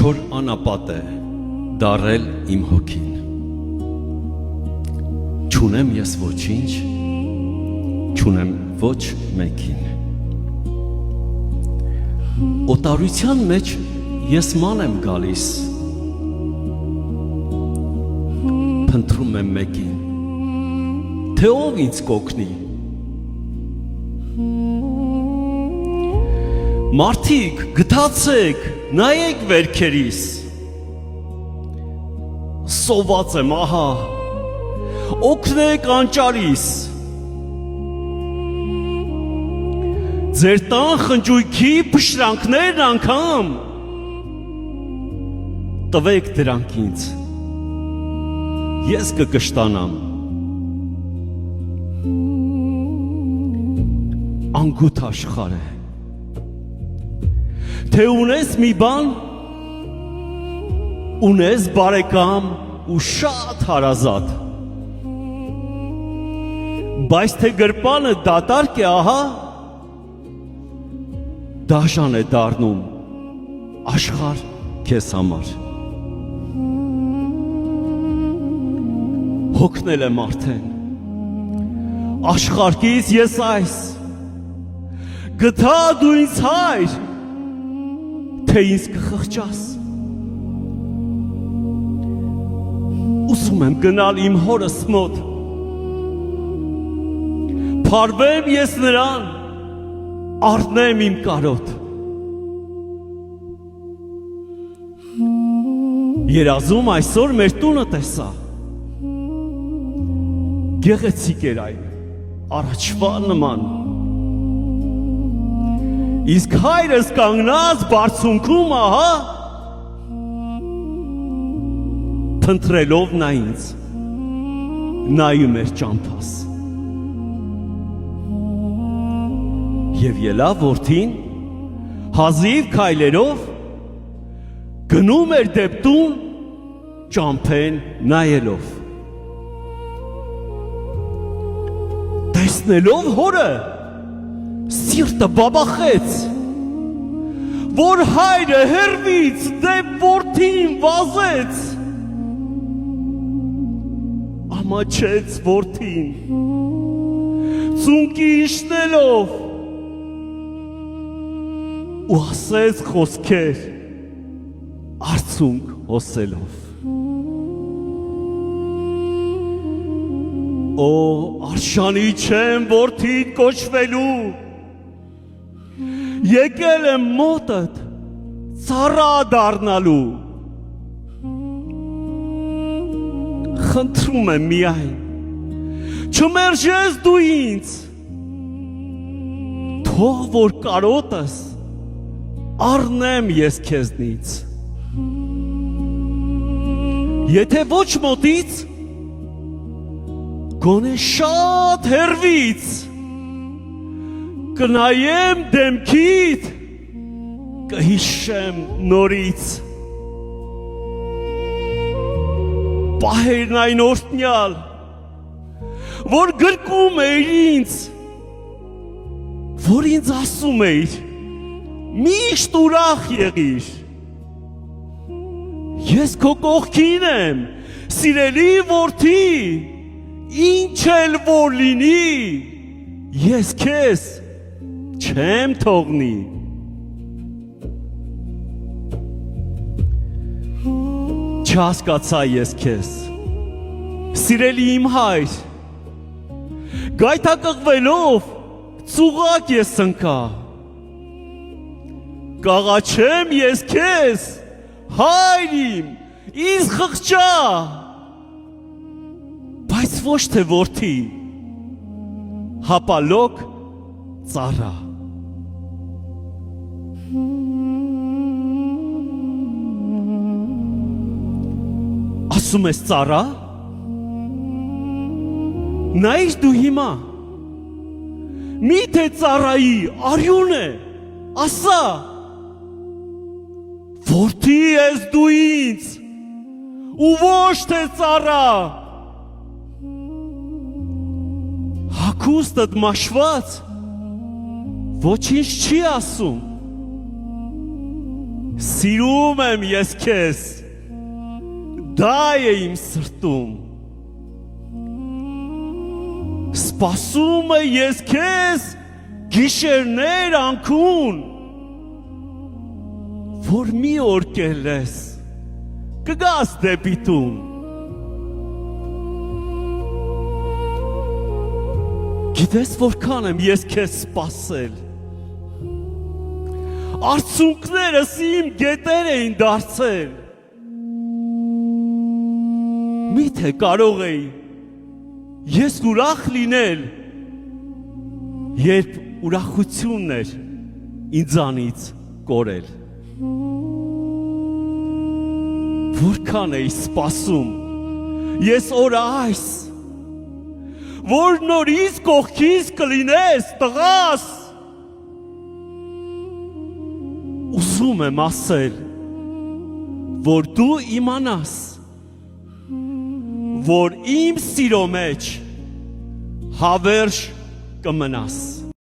չոր անապատ է դարել իմ հոգին, չունեմ ես ոչինչ, չունեմ ոչ մեկին, օտարության մեջ ես ման եմ գալիս, փնտրում եմ մեկին, թե ով ինձ կօգնի, մարդիկ գթացեք, նայեք վերքերիս, սոված եմ ահա, օգնեք անճարիս, ձեր տան խնջույքի փշրանքներն անգամ, տվեք դրանք ինձ, ես կկշտանամ, անգութ աշխարհ է, թե ունես մի բան, ունես բարեկամ ու շատ հարազատ, բայց թե գրպանը դատարկ է ահա, դաժան է դառնում աշխարհ քեզ համար, հոգնել եմ արդեն, աշխարհից ես այս, գտա դու ինձ հայր, թե ինձ կխղճաս, ուսում եմ գնալ իմ հորս մոտ, փարվեմ ես նրան, առնեմ իմ կարոտ, երազում այսօր մեր տունը տեսա, գեղեցիկ էր այն, առաջվա նման, իսկ հայրս կանգնած բարձունքում ահա, փնտրելով նա ինձ, նայում էր ճամփաս, և ելավ որդին, հազիվ քայլերով, գնում էր դեպ տուն, ճամփեն նայելով, տեսնելով հորը, սիրտը բաբախեց, որ հայրը հեռվից դեպ որդին վազեց, ամաչեց որդին, ծունկի իշնելով, ու ասեց խոսքեր, արցունք հոսելով, Օ, արշանի չեմ որդիդ կոչվելու, եկել եմ մոտդ ծառա դառնալու, խնդրում եմ միայն, չմերժես դու ինձ, թող որ կարոտս առնեմ ես քեզնից, եթե ոչ մոտից, գոնե շատ հեռվից, կնայեմ դեմքիդ, կհիշեմ նորից, պահերն այն օրհնյալ, որ գրկում էիր ինձ, որ ինձ ասում էիր, միշտ ուրախ եղիր, ես քո կողքին եմ, սիրելի որդի, ինչ էլ որ լինի, ես քեզ չեմ թողնի, չհասկացա ես քեզ, սիրելի իմ հայր, գայթակղվելով ծուղակ ես ընկա, կաղաչեմ ես քեզ, հայր իմ, ինձ խղճա, բայց ոչ թե որդի, հապալոք ծառա, ասում ես ծառա, նայիր դու հիմա, միթե ծառայի արյուն է, ասա, որդի ես դու ինձ, ու ոչ թե ծառա, հագուստդ մաշված, ոչինչ չի ասում, Սիրում եմ ես քեզ, դա է իմ սրտում, սպասում է ես քեզ գիշերներ անքուն, որ մի օր կելես, կգաս դեպի տուն, գիտես որքան եմ ես քեզ սպասել, արցունքներս իմ գետեր էին դարձել, միթե կարող էի ես ուրախ լինել, երբ ուրախությունն էր ինձանից կորել, որքան էի սպասում ես օր այս, որ նորից կողքից կլինես տղաս, ուզում եմ ասել, որ դու իմանաս, որ իմ սիրո մեջ հավերժ կմնաս։